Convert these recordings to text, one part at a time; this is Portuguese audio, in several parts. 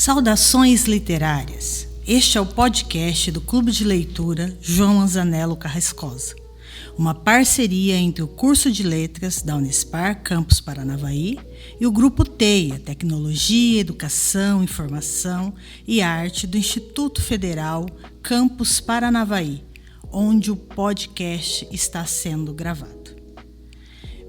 Saudações literárias. Este é o podcast do Clube de Leitura João Manzanello Carrascosa, uma parceria entre o curso de letras da Unespar, Campus Paranavaí, e o Grupo TEIA, Tecnologia, Educação, Informação e Arte do Instituto Federal Campus Paranavaí, onde o podcast está sendo gravado.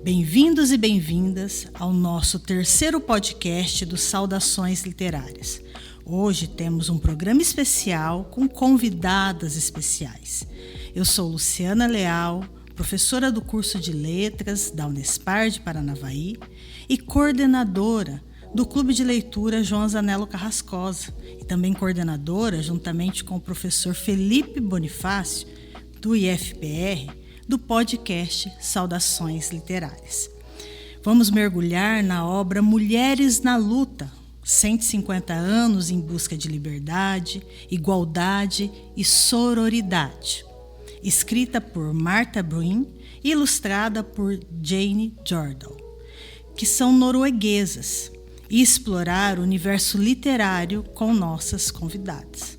Bem-vindos e bem-vindas ao nosso terceiro podcast do Saudações Literárias. Hoje temos um programa especial com convidadas especiais. Eu sou Luciana Leal, professora do curso de letras da Unespar de Paranavaí e coordenadora do Clube de Leitura João Manzanello Carrascosa e também coordenadora, juntamente com o professor Felipe Bonifácio, do IFPR, do podcast Saudações Literárias. Vamos mergulhar na obra Mulheres na Luta, 150 anos em busca de liberdade, igualdade e sororidade, escrita por Martha Bruin e ilustrada por Jane Jordal, que são norueguesas, e explorar o universo literário com nossas convidadas.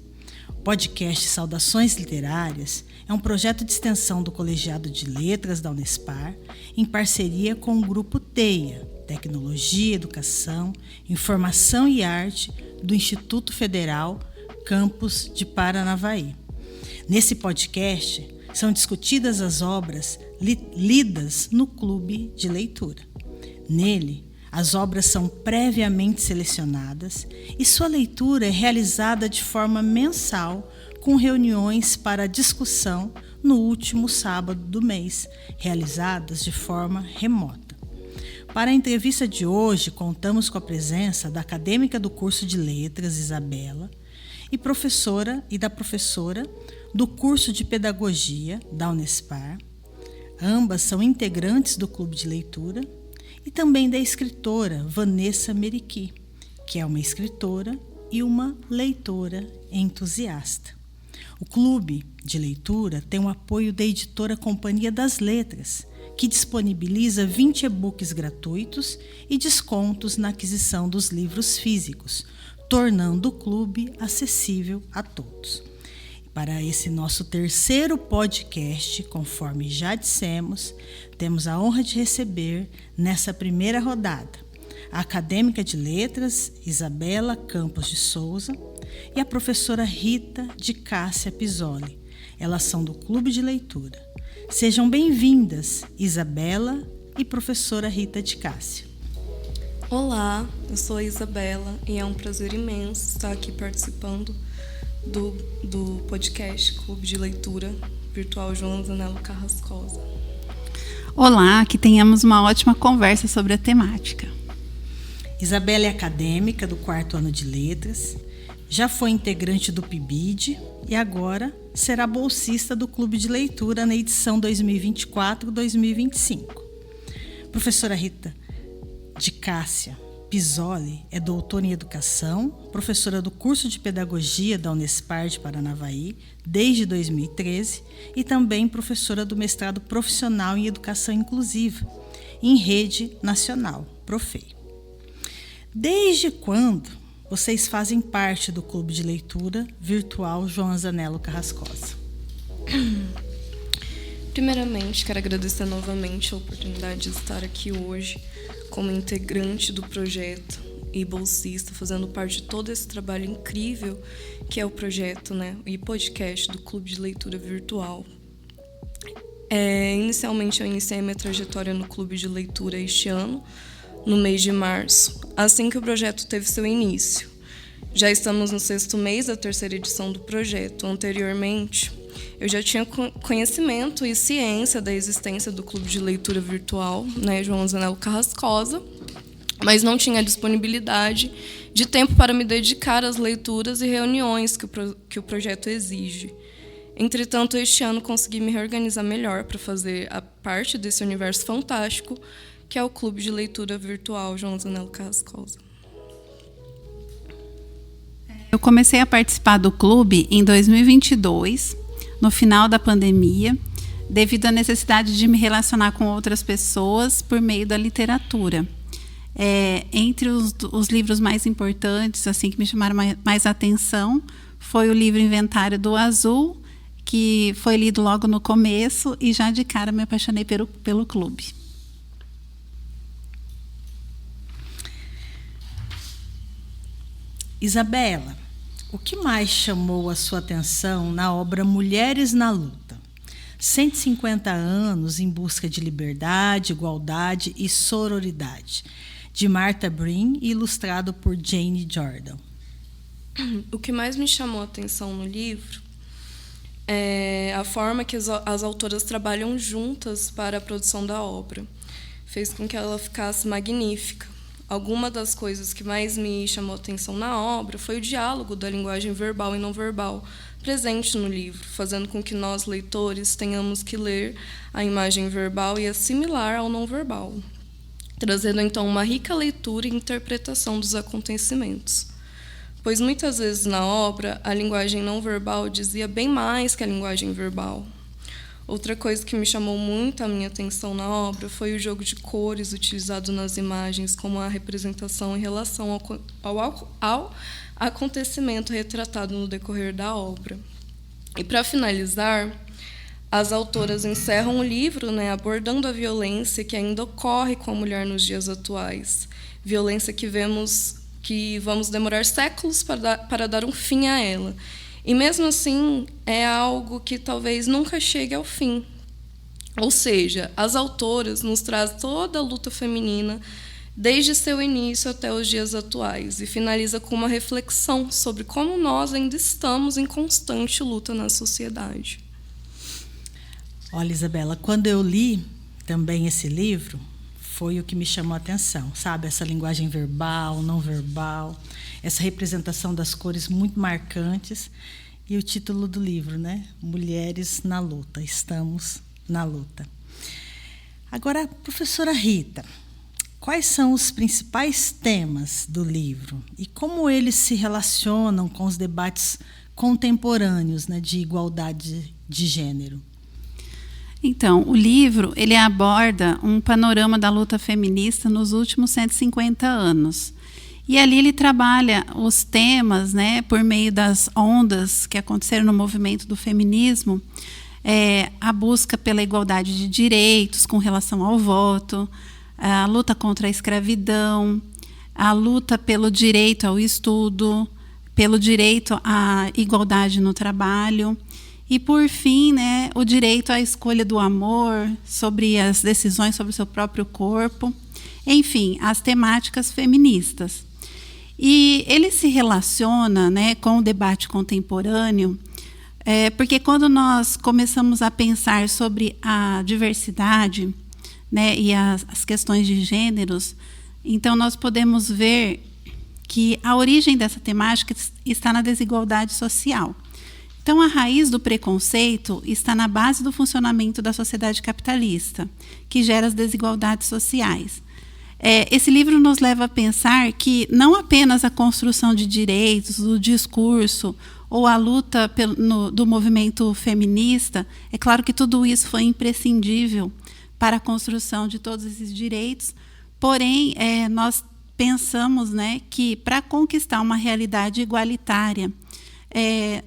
O podcast Saudações Literárias é um projeto de extensão do Colegiado de Letras da Unespar, em parceria com o Grupo TEIA, Tecnologia, Educação, Informação e Arte do Instituto Federal Campus de Paranavaí. Nesse podcast, são discutidas as obras lidas no Clube de Leitura. Nele, as obras são previamente selecionadas e sua leitura é realizada de forma mensal, com reuniões para discussão no último sábado do mês, realizadas de forma remota. Para a entrevista de hoje, contamos com a presença da acadêmica do curso de letras, Isabela, e da professora do curso de pedagogia da Unespar. Ambas são integrantes do Clube de Leitura, e também da escritora Vanessa Meriqui, que é uma escritora e uma leitora entusiasta. O Clube de Leitura tem o apoio da editora Companhia das Letras, que disponibiliza 20 e-books gratuitos e descontos na aquisição dos livros físicos, tornando o clube acessível a todos. Para esse nosso terceiro podcast, conforme já dissemos, temos a honra de receber, nessa primeira rodada, a acadêmica de letras Isabela Campos de Souza e a professora Rita de Cássia Pizzoli. Elas são do Clube de Leitura. Sejam bem-vindas, Isabela e professora Rita de Cássia. Olá, eu sou a Isabela e é um prazer imenso estar aqui participando do podcast Clube de Leitura Virtual João Manzanello Carrascosa. Olá, que tenhamos uma ótima conversa sobre a temática. Isabela é acadêmica do 4º ano de letras, já foi integrante do PIBID e agora será bolsista do Clube de Leitura na edição 2024-2025. Professora Rita de Cássia Pizzoli é doutora em Educação, professora do curso de Pedagogia da Unespar de Paranavaí desde 2013 e também professora do mestrado profissional em Educação Inclusiva em Rede Nacional, Profei. Desde quando vocês fazem parte do Clube de Leitura Virtual João Manzanello Carrascosa? Primeiramente, quero agradecer novamente a oportunidade de estar aqui hoje como integrante do projeto e bolsista, fazendo parte de todo esse trabalho incrível que é o projeto, e podcast do Clube de Leitura Virtual. Inicialmente, eu iniciei minha trajetória no Clube de Leitura este ano, no mês de março, assim que o projeto teve seu início. Já estamos no 6º mês da 3ª edição do projeto. Anteriormente, eu já tinha conhecimento e ciência da existência do Clube de Leitura Virtual, João Manzanello Carrascosa, mas não tinha disponibilidade de tempo para me dedicar às leituras e reuniões que o projeto exige. Entretanto, este ano consegui me reorganizar melhor para fazer a parte desse universo fantástico que é o Clube de Leitura Virtual João Manzanello Carrascosa. Eu comecei a participar do clube em 2022, no final da pandemia, devido à necessidade de me relacionar com outras pessoas por meio da literatura. Entre os livros mais importantes, assim, que me chamaram mais atenção, foi o livro Inventário do Azul, que foi lido logo no começo e já de cara me apaixonei pelo clube. Isabela, o que mais chamou a sua atenção na obra Mulheres na Luta? 150 anos em busca de liberdade, igualdade e sororidade, de Martha Breen e ilustrado por Jane Jordan. O que mais me chamou a atenção no livro é a forma que as autoras trabalham juntas para a produção da obra. Fez com que ela ficasse magnífica. Alguma das coisas que mais me chamou a atenção na obra foi o diálogo da linguagem verbal e não verbal presente no livro, fazendo com que nós, leitores, tenhamos que ler a imagem verbal e assimilar ao não verbal, trazendo, então, uma rica leitura e interpretação dos acontecimentos. Pois, muitas vezes, na obra, a linguagem não verbal dizia bem mais que a linguagem verbal. Outra coisa que me chamou muito a minha atenção na obra foi o jogo de cores utilizado nas imagens como a representação em relação ao acontecimento retratado no decorrer da obra. E, para finalizar, as autoras encerram o livro, abordando a violência que ainda ocorre com a mulher nos dias atuais. Violência que vamos demorar séculos para dar um fim a ela. E, mesmo assim, é algo que talvez nunca chegue ao fim. Ou seja, as autoras nos trazem toda a luta feminina, desde seu início até os dias atuais, e finaliza com uma reflexão sobre como nós ainda estamos em constante luta na sociedade. Olha, Isabela, quando eu li também esse livro, foi o que me chamou a atenção, sabe? Essa linguagem verbal, não verbal, essa representação das cores muito marcantes e o título do livro, Mulheres na Luta, estamos na luta. Agora, professora Rita, quais são os principais temas do livro e como eles se relacionam com os debates contemporâneos, de igualdade de gênero? Então, o livro ele aborda um panorama da luta feminista nos últimos 150 anos. E ali ele trabalha os temas, por meio das ondas que aconteceram no movimento do feminismo, a busca pela igualdade de direitos com relação ao voto, a luta contra a escravidão, a luta pelo direito ao estudo, pelo direito à igualdade no trabalho. E, por fim, o direito à escolha do amor, sobre as decisões sobre o seu próprio corpo, enfim, as temáticas feministas. E ele se relaciona com o debate contemporâneo, porque quando nós começamos a pensar sobre a diversidade, e as questões de gêneros, então nós podemos ver que a origem dessa temática está na desigualdade social. Então, a raiz do preconceito está na base do funcionamento da sociedade capitalista, que gera as desigualdades sociais. Esse livro nos leva a pensar que não apenas a construção de direitos, o discurso ou a luta do movimento feminista, é claro que tudo isso foi imprescindível para a construção de todos esses direitos, porém, nós pensamos que para conquistar uma realidade igualitária,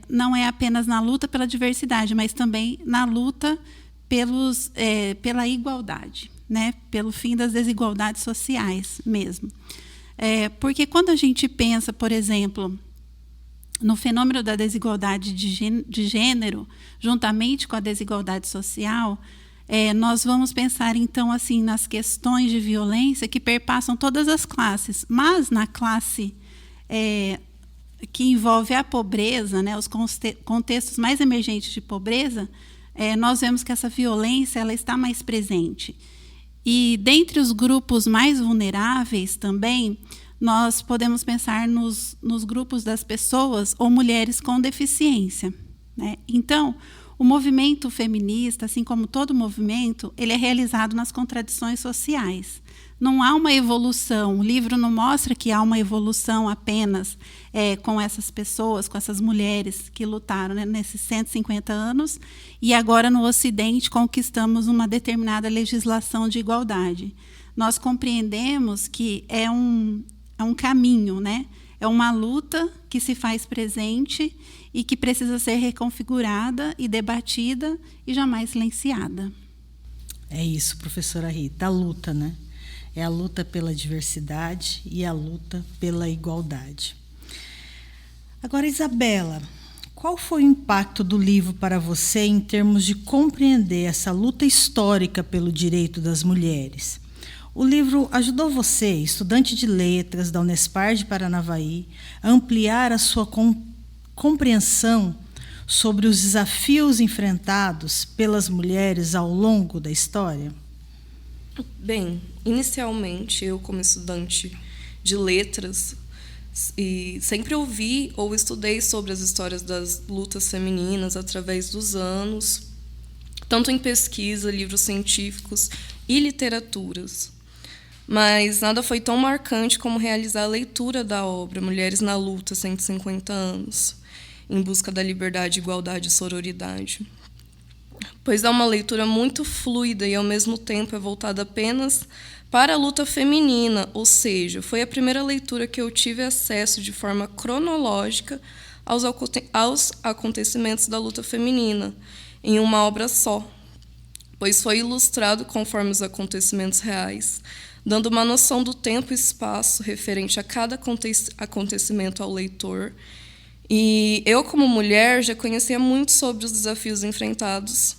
não é apenas na luta pela diversidade, mas também na luta pela igualdade, pelo fim das desigualdades sociais mesmo. Porque quando a gente pensa, por exemplo, no fenômeno da desigualdade de gênero, juntamente com a desigualdade social, nós vamos pensar, então, assim, nas questões de violência que perpassam todas as classes, mas na classe que envolve a pobreza, os contextos mais emergentes de pobreza, nós vemos que essa violência ela está mais presente. E dentre os grupos mais vulneráveis também, nós podemos pensar nos grupos das pessoas ou mulheres com deficiência. Então, o movimento feminista, assim como todo movimento, ele é realizado nas contradições sociais. Não há uma evolução, o livro não mostra que há uma evolução apenas com essas pessoas, com essas mulheres que lutaram nesses 150 anos e agora no Ocidente conquistamos uma determinada legislação de igualdade. nós compreendemos que é um caminho, né? É uma luta que se faz presente e que precisa ser reconfigurada e debatida e jamais silenciada. É isso, professora Rita, a luta, né? É a luta pela diversidade e a luta pela igualdade. Agora, Isabela, qual foi o impacto do livro para você em termos de compreender essa luta histórica pelo direito das mulheres? O livro ajudou você, estudante de letras da Unespar de Paranavaí, a ampliar a sua compreensão sobre os desafios enfrentados pelas mulheres ao longo da história? Bem, inicialmente, eu, como estudante de letras, e sempre ouvi ou estudei sobre as histórias das lutas femininas através dos anos, tanto em pesquisa, livros científicos e literaturas. Mas nada foi tão marcante como realizar a leitura da obra Mulheres na Luta, 150 anos, em busca da liberdade, igualdade e sororidade. Pois é uma leitura muito fluida e, ao mesmo tempo, é voltada apenas para a luta feminina, ou seja, foi a primeira leitura que eu tive acesso de forma cronológica aos acontecimentos da luta feminina, em uma obra só, pois foi ilustrado conforme os acontecimentos reais, dando uma noção do tempo e espaço referente a cada acontecimento ao leitor. E eu, como mulher, já conhecia muito sobre os desafios enfrentados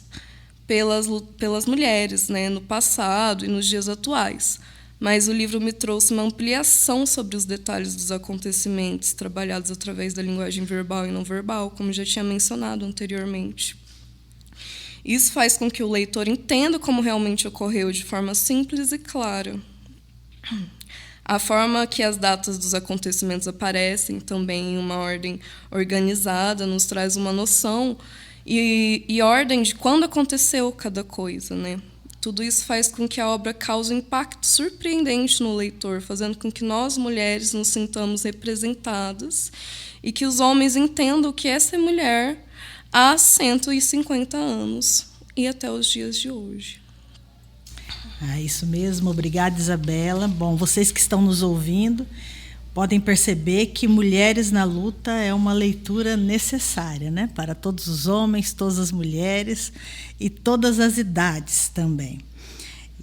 pelas mulheres, né, no passado e nos dias atuais. Mas o livro me trouxe uma ampliação sobre os detalhes dos acontecimentos, trabalhados através da linguagem verbal e não verbal, como já tinha mencionado anteriormente. Isso faz com que o leitor entenda como realmente ocorreu de forma simples e clara. A forma que as datas dos acontecimentos aparecem, também em uma ordem organizada, nos traz uma noção e ordem de quando aconteceu cada coisa, né? Tudo isso faz com que a obra cause um impacto surpreendente no leitor, fazendo com que nós, mulheres, nos sintamos representadas e que os homens entendam o que é ser mulher há 150 anos e até os dias de hoje. Isso mesmo. Obrigada, Isabela. Bom, vocês que estão nos ouvindo podem perceber que Mulheres na Luta é uma leitura necessária, né? Para todos os homens, todas as mulheres e todas as idades também.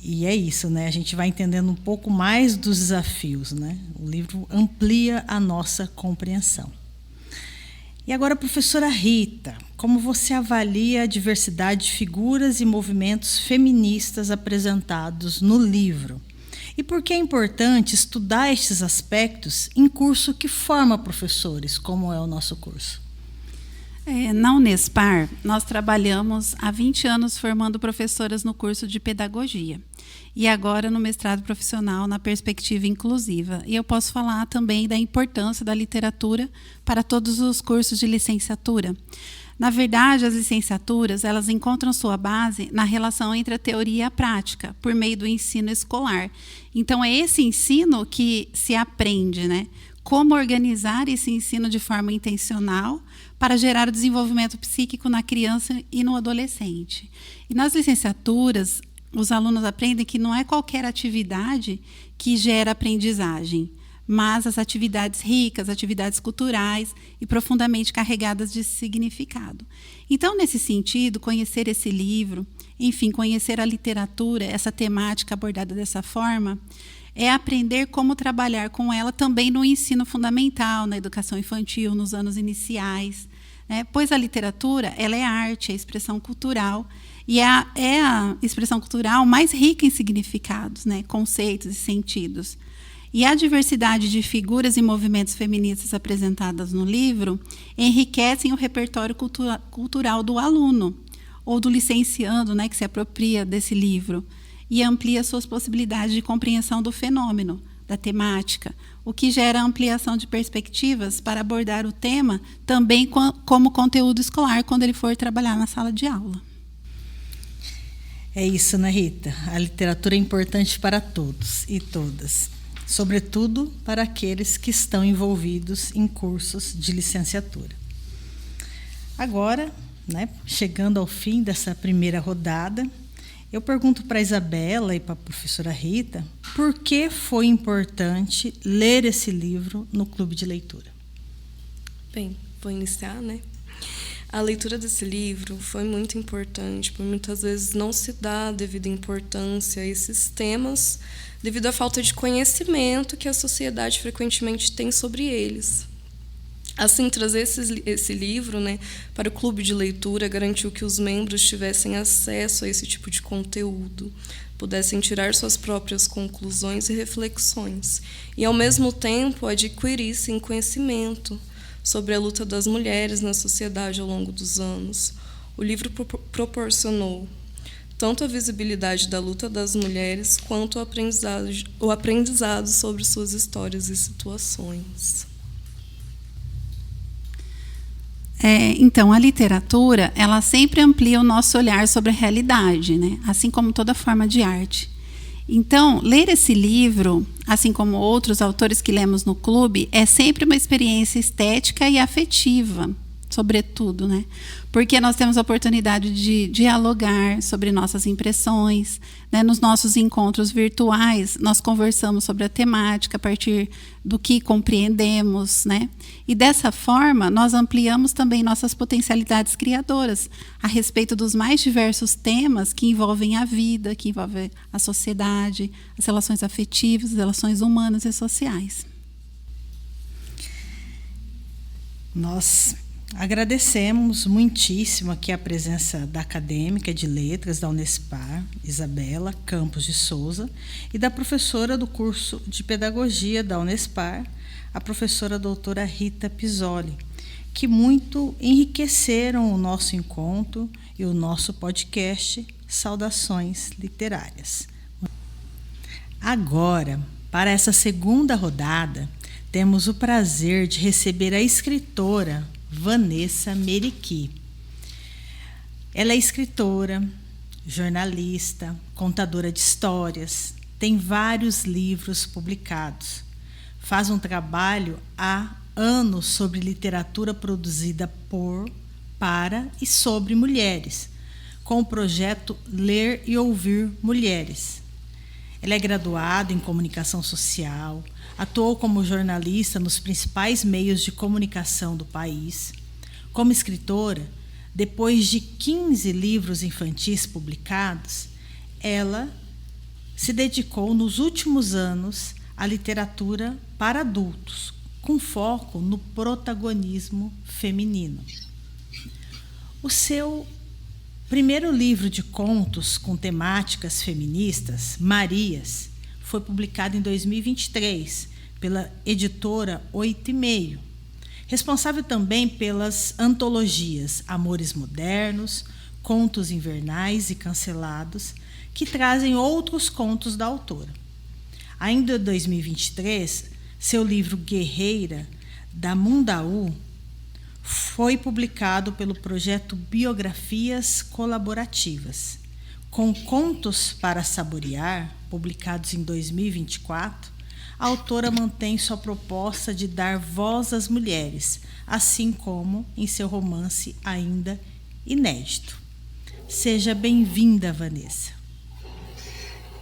E é isso, né? A gente vai entendendo um pouco mais dos desafios, né? O livro amplia a nossa compreensão. E agora, professora Rita, como você avalia a diversidade de figuras e movimentos feministas apresentados no livro? E por que é importante estudar estes aspectos em curso que forma professores, como é o nosso curso? Na Unespar, nós trabalhamos há 20 anos formando professoras no curso de pedagogia e agora no mestrado profissional na perspectiva inclusiva. E eu posso falar também da importância da literatura para todos os cursos de licenciatura. Na verdade, as licenciaturas elas encontram sua base na relação entre a teoria e a prática, por meio do ensino escolar. Então, é esse ensino que se aprende, né? Como organizar esse ensino de forma intencional para gerar o desenvolvimento psíquico na criança e no adolescente. E nas licenciaturas, os alunos aprendem que não é qualquer atividade que gera aprendizagem, mas as atividades ricas, atividades culturais e profundamente carregadas de significado. Então, nesse sentido, conhecer esse livro, enfim, conhecer a literatura, essa temática abordada dessa forma, é aprender como trabalhar com ela também no ensino fundamental, na educação infantil, nos anos iniciais, né? Pois a literatura ela é arte, é expressão cultural, e é a expressão cultural mais rica em significados, né? Conceitos e sentidos. E a diversidade de figuras e movimentos feministas apresentadas no livro enriquecem o repertório cultural do aluno, ou do licenciando, né, que se apropria desse livro, e amplia suas possibilidades de compreensão do fenômeno, da temática, o que gera ampliação de perspectivas para abordar o tema também como conteúdo escolar quando ele for trabalhar na sala de aula. É isso, né, Rita? A literatura é importante para todos e todas, sobretudo para aqueles que estão envolvidos em cursos de licenciatura. Agora, né, chegando ao fim dessa primeira rodada, Eu pergunto para a Isabela e para a professora Rita por que foi importante ler esse livro no clube de leitura. Bem, vou iniciar, né? A leitura desse livro foi muito importante, por muitas vezes não se dá a devida importância a esses temas devido à falta de conhecimento que a sociedade frequentemente tem sobre eles. Assim, trazer esse livro, né, para o clube de leitura garantiu que os membros tivessem acesso a esse tipo de conteúdo, pudessem tirar suas próprias conclusões e reflexões, e, ao mesmo tempo, adquirissem conhecimento sobre a luta das mulheres na sociedade ao longo dos anos. O livro proporcionou tanto a visibilidade da luta das mulheres quanto o aprendizado sobre suas histórias e situações. Então, a literatura, ela sempre amplia o nosso olhar sobre a realidade, né? Assim como toda forma de arte. Então, ler esse livro, assim como outros autores que lemos no clube, é sempre uma experiência estética e afetiva, sobretudo, né? Porque nós temos a oportunidade de dialogar sobre nossas impressões, né? Nos nossos encontros virtuais, nós conversamos sobre a temática a partir do que compreendemos, né? E dessa forma, nós ampliamos também nossas potencialidades criadoras a respeito dos mais diversos temas que envolvem a vida, que envolvem a sociedade, as relações afetivas, as relações humanas e sociais. Nós agradecemos muitíssimo aqui a presença da acadêmica de letras da Unespar, Isabela Campos de Souza, e da professora do curso de pedagogia da Unespar, a professora doutora Rita Pizzoli, que muito enriqueceram o nosso encontro e o nosso podcast Saudações Literárias. Agora, para essa segunda rodada, temos o prazer de receber a escritora Vanessa Meriqui. Ela é escritora, jornalista, contadora de histórias, tem vários livros publicados. Faz um trabalho há anos sobre literatura produzida por, para e sobre mulheres, com o projeto Ler e Ouvir Mulheres. Ela é graduada em comunicação social, atuou como jornalista nos principais meios de comunicação do país. Como escritora, depois de 15 livros infantis publicados, ela se dedicou nos últimos anos à literatura para adultos, com foco no protagonismo feminino. O seu primeiro livro de contos com temáticas feministas, Marias, foi publicado em 2023 pela editora 8,5, responsável também pelas antologias Amores Modernos, Contos Invernais e Cancelados, que trazem outros contos da autora. Ainda em 2023, seu livro Guerreira, da Mundaú, foi publicado pelo projeto Biografias Colaborativas. Com Contos para Saborear, publicados em 2024, a autora mantém sua proposta de dar voz às mulheres, assim como em seu romance ainda inédito. Seja bem-vinda, Vanessa.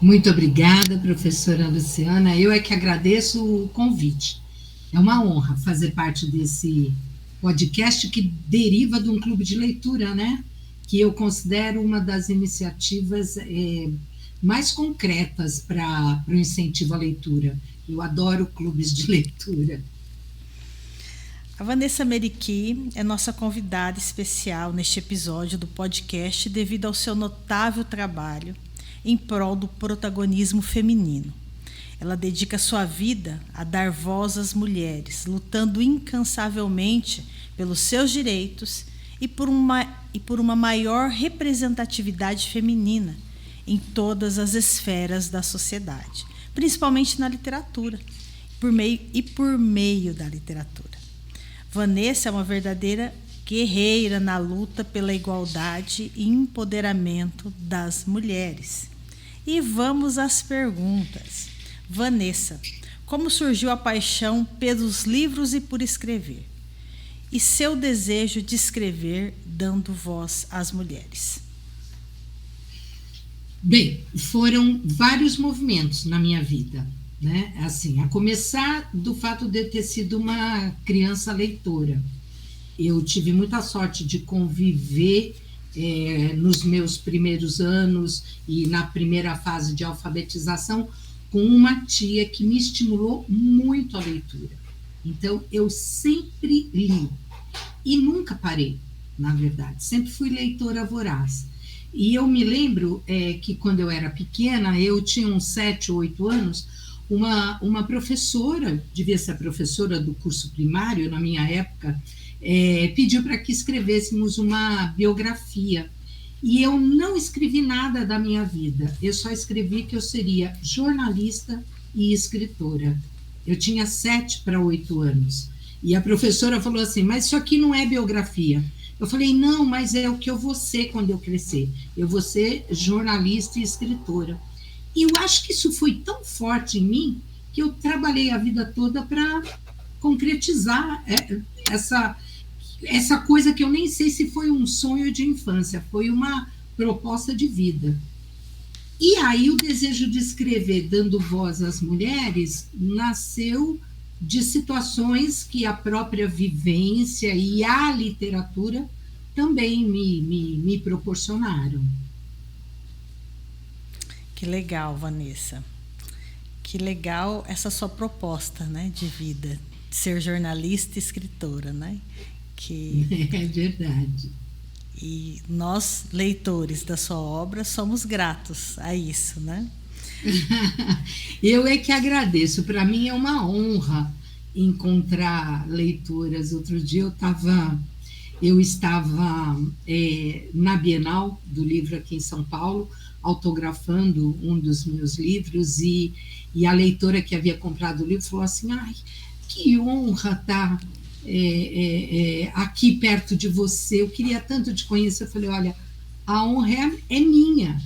Muito obrigada, professora Luciana. Eu é que agradeço o convite. É uma honra fazer parte desse podcast que deriva de um clube de leitura, né? Que eu considero uma das iniciativas mais concretas para o incentivo à leitura. Eu adoro clubes de leitura. A Vanessa Meriqui é nossa convidada especial neste episódio do podcast devido ao seu notável trabalho em prol do protagonismo feminino. Ela dedica sua vida a dar voz às mulheres, lutando incansavelmente pelos seus direitos e por uma maior representatividade feminina em todas as esferas da sociedade, principalmente na literatura, por meio da literatura. Vanessa é uma verdadeira guerreira na luta pela igualdade e empoderamento das mulheres. E vamos às perguntas. Vanessa, como surgiu a paixão pelos livros e por escrever? E seu desejo de escrever dando voz às mulheres? Bem, foram vários movimentos na minha vida, né? Assim, a começar do fato de eu ter sido uma criança leitora. Eu tive muita sorte de conviver nos meus primeiros anos e na primeira fase de alfabetização com uma tia que me estimulou muito a leitura. Então, eu sempre li e nunca parei, na verdade. Sempre fui leitora voraz. E eu me lembro que quando eu era pequena, eu tinha uns 7 ou 8 anos, uma professora, devia ser a professora do curso primário, na minha época, pediu para que escrevêssemos uma biografia. E eu não escrevi nada da minha vida, eu só escrevi que eu seria jornalista e escritora. Eu tinha 7 para 8 anos. E a professora falou assim, mas isso aqui não é biografia. Eu falei, não, mas é o que eu vou ser quando eu crescer. Eu vou ser jornalista e escritora. E eu acho que isso foi tão forte em mim que eu trabalhei a vida toda para concretizar essa coisa que eu nem sei se foi um sonho de infância, foi uma proposta de vida. E aí o desejo de escrever, dando voz às mulheres, nasceu de situações que a própria vivência e a literatura também me proporcionaram. Que legal, Vanessa. Que legal essa sua proposta, né, de vida, de ser jornalista e escritora, né? É verdade. E nós, leitores da sua obra, somos gratos a isso, né? Eu é que agradeço. Para mim é uma honra encontrar leitoras. Outro dia eu estava na Bienal do Livro aqui em São Paulo, autografando um dos meus livros, e a leitora que havia comprado o livro falou assim, ai, que honra estar aqui perto de você, eu queria tanto te conhecer. Eu falei, olha, a honra é minha.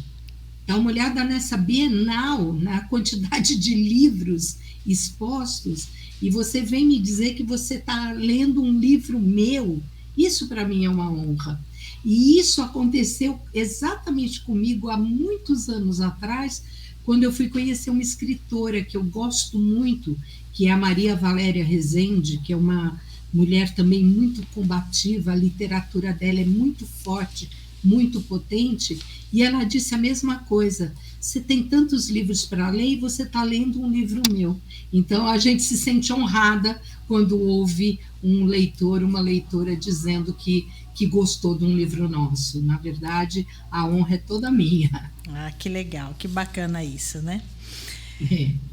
Dá uma olhada nessa Bienal, na quantidade de livros expostos, e você vem me dizer que você está lendo um livro meu. Isso para mim é uma honra. E isso aconteceu exatamente comigo há muitos anos atrás, quando eu fui conhecer uma escritora que eu gosto muito, que é a Maria Valéria Rezende, que é uma mulher também muito combativa, a literatura dela é muito forte, muito potente, e ela disse a mesma coisa, você tem tantos livros para ler e você está lendo um livro meu. Então a gente se sente honrada quando ouve um leitor, uma leitora dizendo que gostou de um livro nosso. Na verdade, a honra é toda minha. Ah, que legal, que bacana isso, né?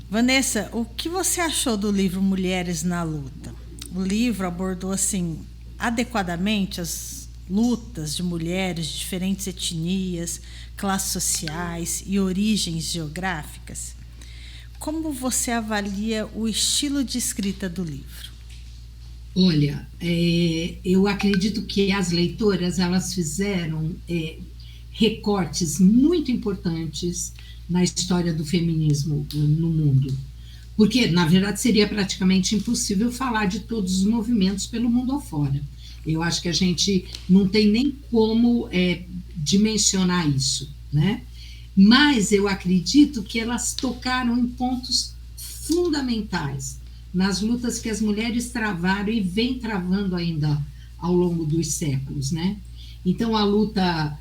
Vanessa, o que você achou do livro Mulheres na Luta? O livro abordou, assim, adequadamente as lutas de mulheres de diferentes etnias, classes sociais e origens geográficas. Como você avalia o estilo de escrita do livro? Olha, eu acredito que as leitoras elas fizeram recortes muito importantes na história do feminismo no mundo. Porque, na verdade, seria praticamente impossível falar de todos os movimentos pelo mundo afora. Eu acho que a gente não tem nem como dimensionar isso, né? Mas eu acredito que elas tocaram em pontos fundamentais nas lutas que as mulheres travaram e vêm travando ainda ao longo dos séculos, né? Então, a luta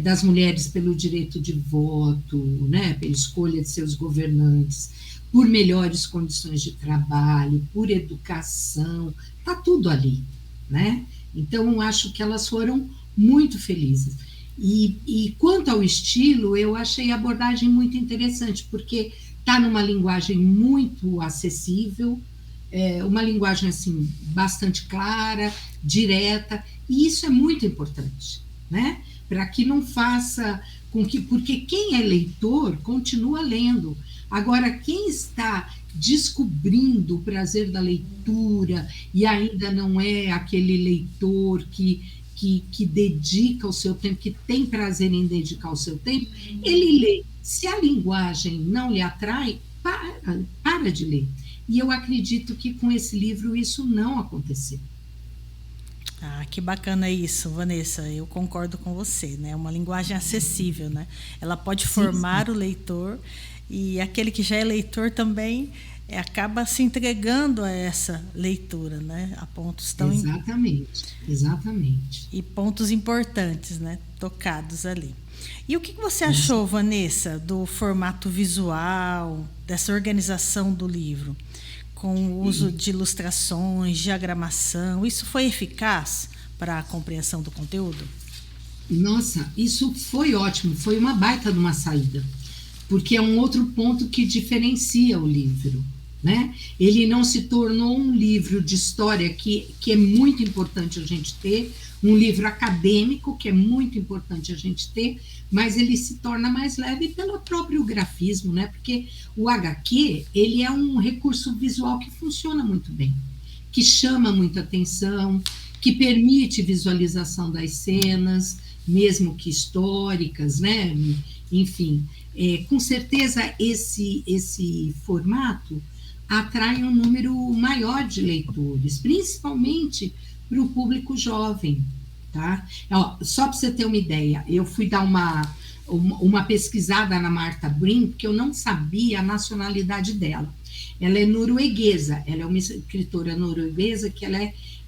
das mulheres pelo direito de voto, né? Pela escolha de seus governantes, por melhores condições de trabalho, por educação, está tudo ali, né? Então, acho que elas foram muito felizes. E quanto ao estilo, eu achei a abordagem muito interessante, porque está numa linguagem muito acessível, uma linguagem assim, bastante clara, direta, e isso é muito importante, né? Para que não faça com que... Porque quem é leitor continua lendo. Agora, quem está descobrindo o prazer da leitura e ainda não é aquele leitor que dedica o seu tempo, que tem prazer em dedicar o seu tempo, ele lê. Se a linguagem não lhe atrai, para de ler. E eu acredito que com esse livro isso não aconteceu. Ah, que bacana isso, Vanessa. Eu concordo com você, né? Uma linguagem acessível, né? Ela pode formar Sim. o leitor e aquele que já é leitor também acaba se entregando a essa leitura, né? A pontos Exatamente, exatamente. e pontos importantes, né? Tocados ali. E o que você Isso. achou, Vanessa, do formato visual, dessa organização do livro? Com o uso de ilustrações, diagramação, isso foi eficaz para a compreensão do conteúdo? Nossa, isso foi ótimo, foi uma baita de uma saída, porque é um outro ponto que diferencia o livro, né? Ele não se tornou um livro de história que é muito importante a gente ter, um livro acadêmico que é muito importante a gente ter, mas ele se torna mais leve pelo próprio grafismo, né? Porque o HQ, ele é um recurso visual que funciona muito bem, que chama muita atenção, que permite visualização das cenas, mesmo que históricas, né? Enfim, com certeza esse formato atrai um número maior de leitores, principalmente para o público jovem, tá? Ó, só para você ter uma ideia, eu fui dar uma pesquisada na Martha Brin, porque eu não sabia a nacionalidade dela. Ela é norueguesa, ela é uma escritora norueguesa que ela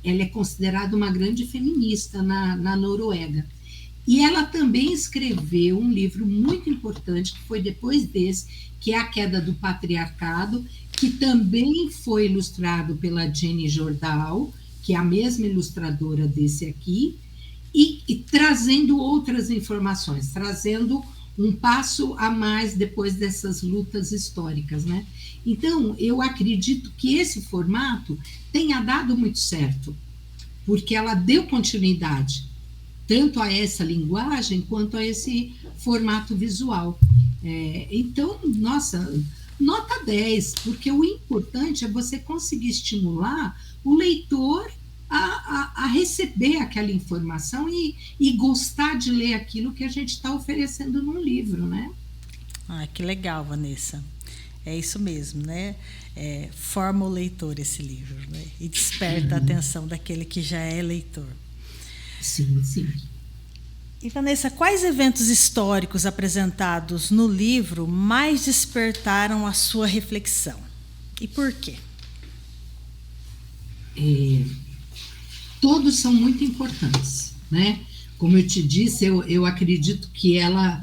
é considerada uma grande feminista na Noruega. E ela também escreveu um livro muito importante, que foi depois desse, que é A Queda do Patriarcado, que também foi ilustrado pela Jenny Jordal, que é a mesma ilustradora desse aqui, e trazendo outras informações, trazendo um passo a mais depois dessas lutas históricas, né? Então, eu acredito que esse formato tenha dado muito certo, porque ela deu continuidade tanto a essa linguagem quanto a esse formato visual. Então, nossa, nota 10, porque o importante é você conseguir estimular o leitor a receber aquela informação e gostar de ler aquilo que a gente está oferecendo num livro, né? Ah, que legal, Vanessa. É isso mesmo, né? Forma o leitor esse livro, né? E desperta a atenção daquele que já é leitor. Sim, sim. E, Vanessa, quais eventos históricos apresentados no livro mais despertaram a sua reflexão? E por quê? Todos são muito importantes, né? Como eu te disse, eu acredito que ela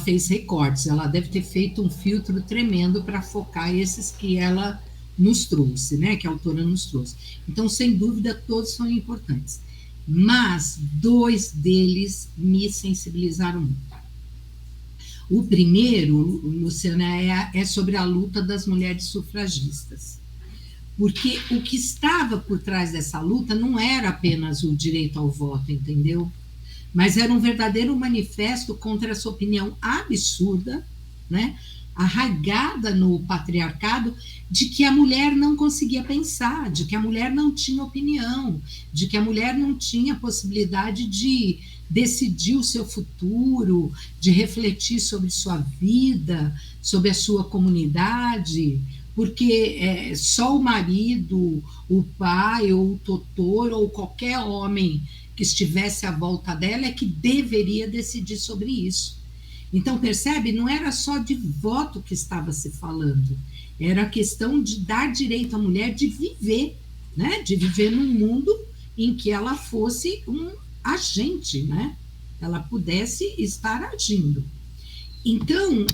fez recortes, ela deve ter feito um filtro tremendo para focar esses que ela nos trouxe, né? Que a autora nos trouxe. Então, sem dúvida, todos são importantes. Mas 2 deles me sensibilizaram muito. O primeiro, Luciana, é sobre a luta das mulheres sufragistas. Porque o que estava por trás dessa luta não era apenas o direito ao voto, entendeu? Mas era um verdadeiro manifesto contra essa opinião absurda, né? Arraigada no patriarcado, de que a mulher não conseguia pensar, de que a mulher não tinha opinião, de que a mulher não tinha possibilidade de decidir o seu futuro, de refletir sobre sua vida, sobre a sua comunidade, porque só o marido, o pai, ou o tutor, ou qualquer homem que estivesse à volta dela é que deveria decidir sobre isso. Então, percebe? Não era só de voto que estava se falando, era a questão de dar direito à mulher de viver, né? De viver num mundo em que ela fosse um agente, né? Ela pudesse estar agindo. Então,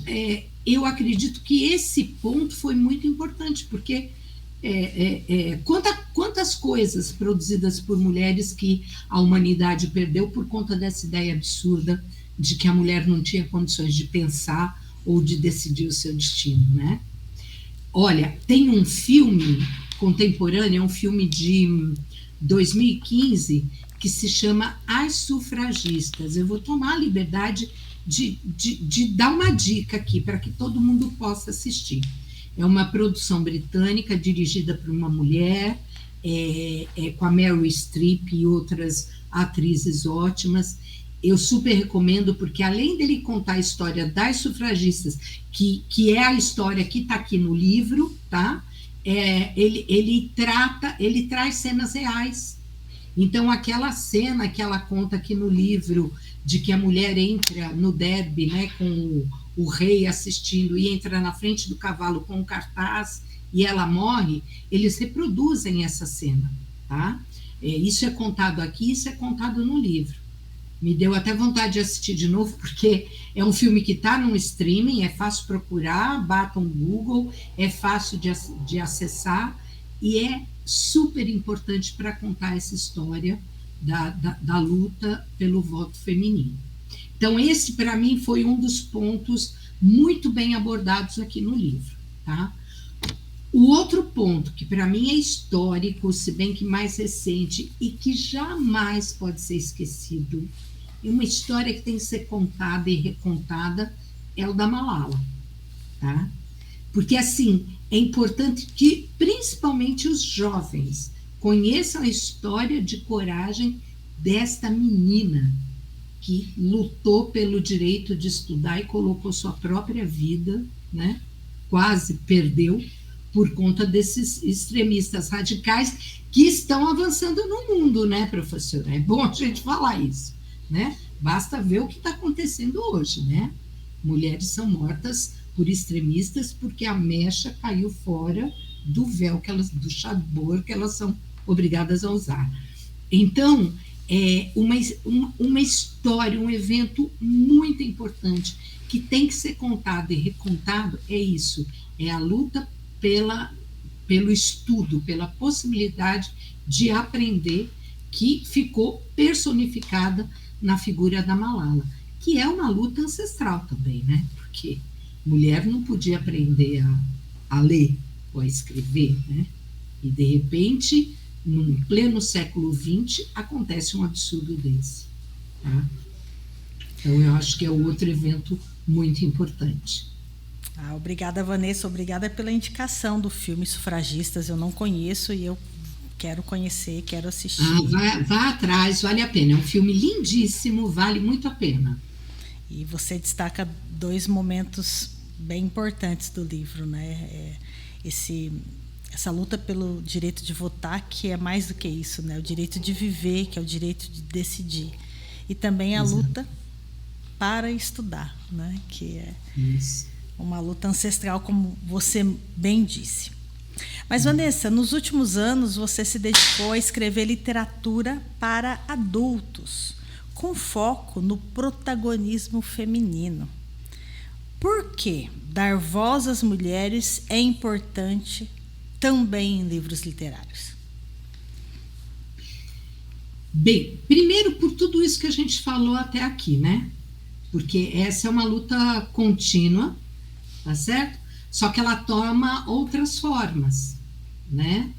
eu acredito que esse ponto foi muito importante, porque quantas coisas produzidas por mulheres que a humanidade perdeu por conta dessa ideia absurda de que a mulher não tinha condições de pensar ou de decidir o seu destino, né? Olha, tem um filme contemporâneo, é um filme de 2015, que se chama As Sufragistas. Eu vou tomar a liberdade de dar uma dica aqui para que todo mundo possa assistir. É uma produção britânica dirigida por uma mulher, com a Meryl Streep e outras atrizes ótimas. Eu super recomendo, porque além dele contar a história das sufragistas, que é a história que está aqui no livro, tá? Ele traz cenas reais. Então, aquela cena que ela conta aqui no livro, de que a mulher entra no derby, né, com o rei assistindo, e entra na frente do cavalo com um cartaz, e ela morre, eles reproduzem essa cena, tá? Isso é contado aqui, isso é contado no livro. Me deu até vontade de assistir de novo, porque é um filme que está no streaming, é fácil procurar, batam no Google, é fácil de acessar, e é super importante para contar essa história da luta pelo voto feminino. Então, esse, para mim, foi um dos pontos muito bem abordados aqui no livro, tá? O outro ponto, que para mim é histórico, se bem que mais recente, e que jamais pode ser esquecido, é uma história que tem que ser contada e recontada, é o da Malala, tá? Porque, assim, é importante que, principalmente os jovens, conheçam a história de coragem desta menina que lutou pelo direito de estudar e colocou sua própria vida, né? Quase perdeu, por conta desses extremistas radicais que estão avançando no mundo, né, professora? É bom a gente falar isso, né? Basta ver o que está acontecendo hoje, né? Mulheres são mortas por extremistas porque a mecha caiu fora do véu, do chabor que elas são obrigadas a usar. Então, é uma história, um evento muito importante que tem que ser contado e recontado, é isso, é a luta pelo estudo, pela possibilidade de aprender, que ficou personificada na figura da Malala, que é uma luta ancestral também, né? Porque mulher não podia aprender a ler ou a escrever, né? E, de repente, no pleno século XX, acontece um absurdo desse, tá? Então, eu acho que é outro evento muito importante. Obrigada, Vanessa. Obrigada pela indicação do filme Sufragistas. Eu não conheço e eu quero conhecer, quero assistir. Vá atrás, vale a pena. É um filme lindíssimo, vale muito a pena. E você destaca 2 momentos bem importantes do livro, né? Essa luta pelo direito de votar, que é mais do que isso, né? O direito de viver, que é o direito de decidir. E também a luta para estudar, né? Que é uma luta ancestral, como você bem disse. Mas, Vanessa, nos últimos anos você se dedicou a escrever literatura para adultos, com foco no protagonismo feminino. Por que dar voz às mulheres é importante também em livros literários? Bem, primeiro por tudo isso que a gente falou até aqui, né? Porque essa é uma luta contínua, tá certo? Só que ela toma outras formas, né?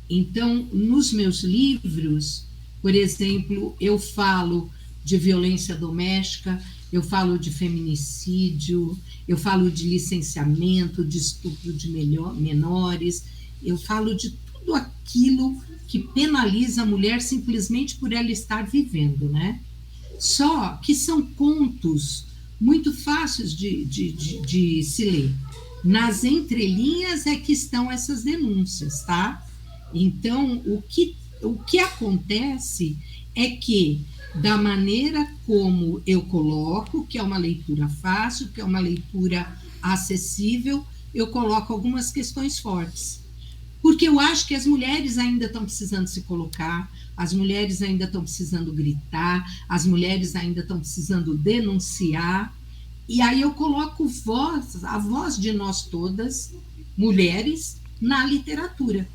Então, nos meus livros, por exemplo, eu falo de violência doméstica, eu falo de feminicídio, eu falo de licenciamento, de estupro de menores, eu falo de tudo aquilo que penaliza a mulher simplesmente por ela estar vivendo, né? Só que são contos muito fáceis de se ler. Nas entrelinhas é que estão essas denúncias, tá? Então, o que acontece é que, da maneira como eu coloco, que é uma leitura fácil, que é uma leitura acessível, eu coloco algumas questões fortes. Porque eu acho que as mulheres ainda estão precisando se colocar, as mulheres ainda estão precisando gritar, as mulheres ainda estão precisando denunciar, e aí eu coloco a voz de nós todas, mulheres, na literatura.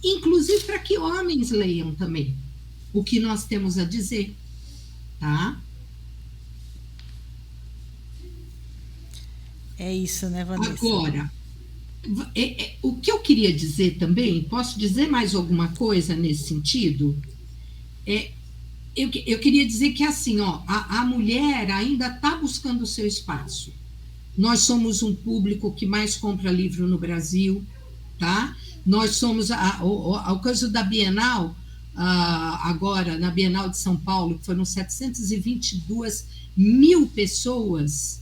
Inclusive para que homens leiam também o que nós temos a dizer, tá? É isso, né, Vanessa? Agora, o que eu queria dizer também, posso dizer mais alguma coisa nesse sentido? Eu queria dizer que, assim, a mulher ainda está buscando o seu espaço. Nós somos um público que mais compra livro no Brasil, tá? Nós somos, ao caso da Bienal, agora, na Bienal de São Paulo, que foram 722 mil pessoas,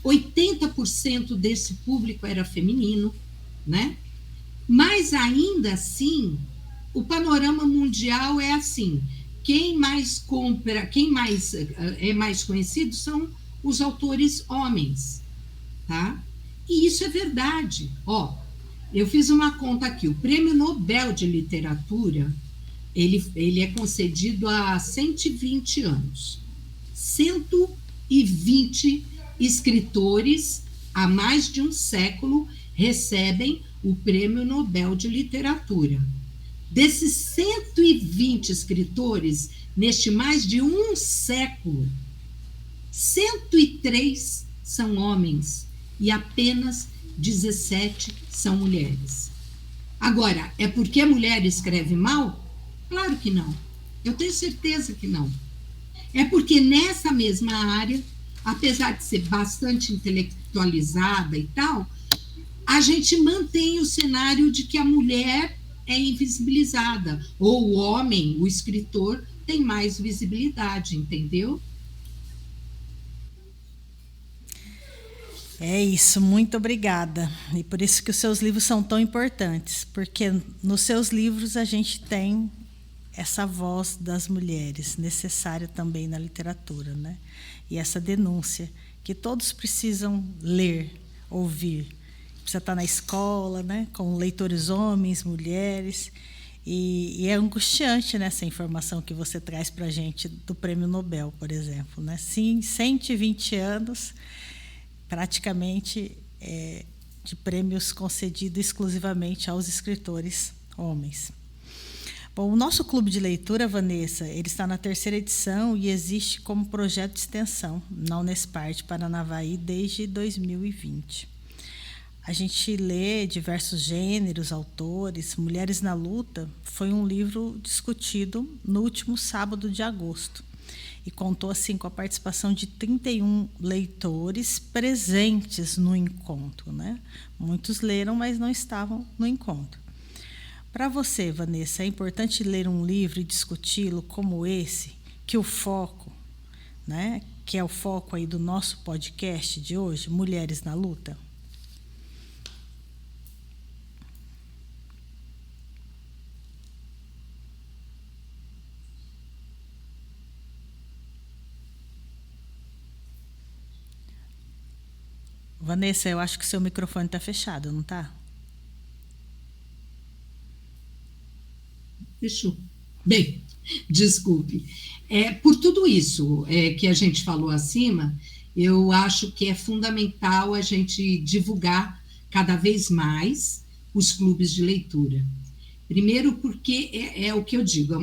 80% desse público era feminino, né? Mas, ainda assim, o panorama mundial é assim, quem mais compra, quem mais é mais conhecido são os autores homens, tá? E isso é verdade. Ó, eu fiz uma conta aqui. O Prêmio Nobel de Literatura, ele é concedido há 120 anos. 120 escritores, há mais de um século, recebem o Prêmio Nobel de Literatura. Desses 120 escritores, neste mais de um século, 103 são homens e apenas 17 são mulheres. Agora, é porque a mulher escreve mal? Claro que não. Eu tenho certeza que não. É porque nessa mesma área, apesar de ser bastante intelectualizada e tal, a gente mantém o cenário de que a mulher é invisibilizada, ou o homem, o escritor, tem mais visibilidade, entendeu? É isso, muito obrigada. E por isso que os seus livros são tão importantes, porque nos seus livros a gente tem essa voz das mulheres, necessária também na literatura, né? E essa denúncia, que todos precisam ler, ouvir. Precisa estar na escola, né? Com leitores homens, mulheres. E é angustiante, né, essa informação que você traz para a gente do Prêmio Nobel, por exemplo, né? Sim, 120 anos, praticamente, de prêmios concedidos exclusivamente aos escritores homens. Bom, o nosso clube de leitura, Vanessa, ele está na 3ª edição e existe como projeto de extensão na Unespar de Paranavaí desde 2020. A gente lê diversos gêneros, autores. Mulheres na Luta foi um livro discutido no último sábado de agosto e contou assim com a participação de 31 leitores presentes no encontro, né? Muitos leram, mas não estavam no encontro. Para você, Vanessa, é importante ler um livro e discuti-lo como esse, que o foco, né, que é o foco aí do nosso podcast de hoje, Mulheres na Luta? Vanessa, eu acho que seu microfone está fechado, não está? Fechou. Bem, desculpe. Por tudo isso que a gente falou acima, eu acho que é fundamental a gente divulgar cada vez mais os clubes de leitura. Primeiro porque é o que eu digo,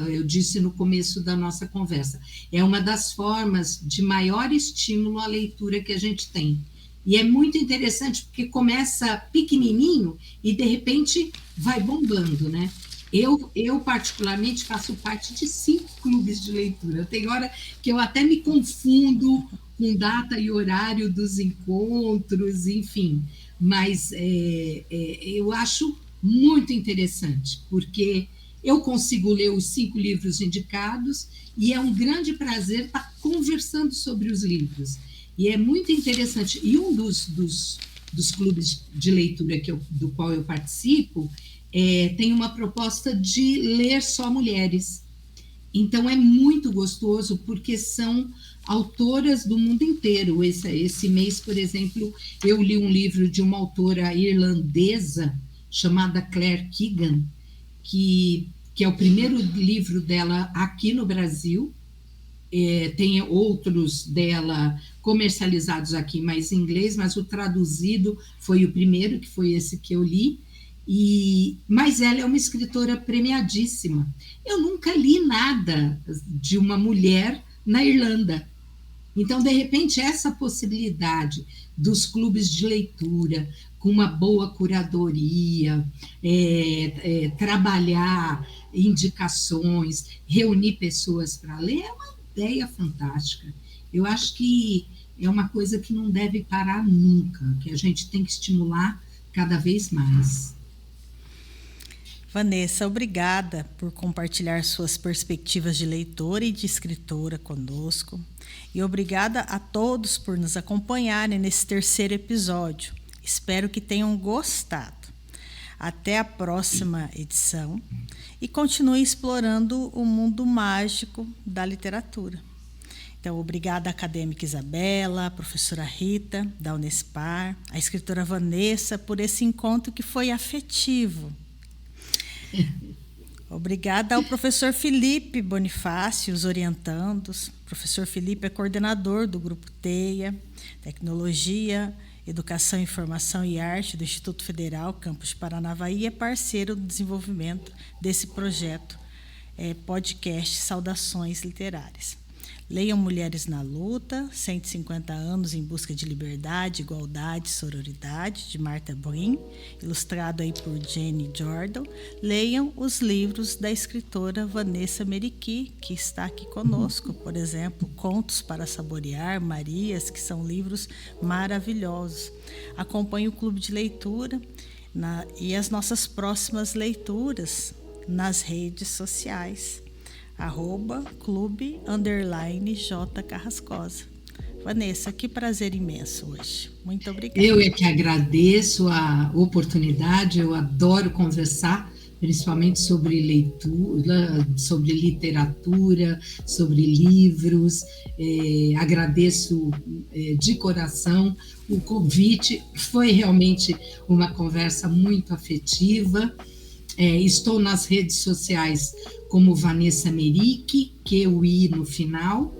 eu disse no começo da nossa conversa, é uma das formas de maior estímulo à leitura que a gente tem. E é muito interessante porque começa pequenininho e, de repente, vai bombando, né? Eu particularmente, faço parte de 5 clubes de leitura. Tem hora que eu até me confundo com data e horário dos encontros, enfim. Mas eu acho muito interessante, porque eu consigo ler os 5 livros indicados e é um grande prazer estar conversando sobre os livros. E é muito interessante. E um dos clubes de leitura do qual eu participo tem uma proposta de ler só mulheres. Então, é muito gostoso, porque são autoras do mundo inteiro. Esse mês, por exemplo, eu li um livro de uma autora irlandesa chamada Claire Keegan, que é o primeiro livro dela aqui no Brasil. Tem outros dela comercializados aqui, mais em inglês, mas o traduzido foi o primeiro, que foi esse que eu li. Mas ela é uma escritora premiadíssima. Eu nunca li nada de uma mulher na Irlanda. Então, de repente, essa possibilidade dos clubes de leitura, com uma boa curadoria, trabalhar indicações, reunir pessoas para ler, é uma ideia fantástica. Eu acho que é uma coisa que não deve parar nunca, que a gente tem que estimular cada vez mais. Vanessa, obrigada por compartilhar suas perspectivas de leitora e de escritora conosco. E obrigada a todos por nos acompanharem nesse 3º episódio. Espero que tenham gostado. Até a próxima edição e continue explorando o mundo mágico da literatura. Então, obrigada à acadêmica Isabela, à professora Rita, da Unespar, à escritora Vanessa, por esse encontro que foi afetivo. Obrigada ao professor Felipe Bonifácio, os orientandos. O professor Felipe é coordenador do Grupo TEIA, Tecnologia, Educação, Informação e Arte do Instituto Federal, Campus Paranavaí, e é parceiro do desenvolvimento desse projeto, podcast Saudações Literárias. Leiam Mulheres na Luta, 150 anos em busca de liberdade, igualdade e sororidade, de Martha Brin, ilustrado aí por Jenny Jordan. Leiam os livros da escritora Vanessa Meriqui, que está aqui conosco, por exemplo, Contos para Saborear, Marias, que são livros maravilhosos. Acompanhe o Clube de Leitura e as nossas próximas leituras nas redes sociais. @clube_J Carrascosa. Vanessa, que prazer imenso hoje. Muito obrigada. Eu é que agradeço a oportunidade, eu adoro conversar, principalmente sobre leitura, sobre literatura, sobre livros. Agradeço de coração o convite, foi realmente uma conversa muito afetiva. Estou nas redes sociais como Vanessa Meriqui, QI no final,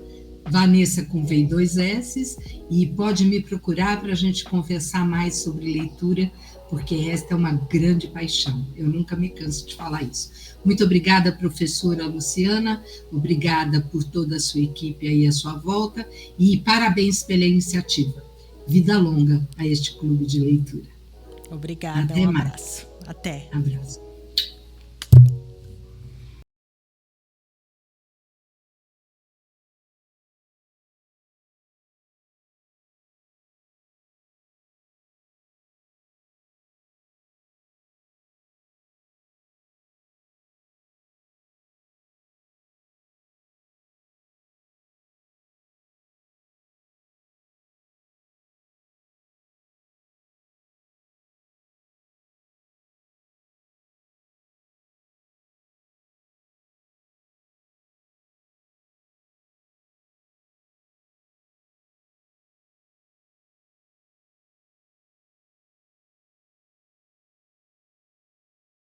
Vanessa com V e 2 S, e pode me procurar para a gente conversar mais sobre leitura, porque esta é uma grande paixão. Eu nunca me canso de falar isso. Muito obrigada, professora Luciana, obrigada por toda a sua equipe aí à sua volta, e parabéns pela iniciativa. Vida longa a este clube de leitura. Obrigada, Até um mais. abraço. Até. Abraço.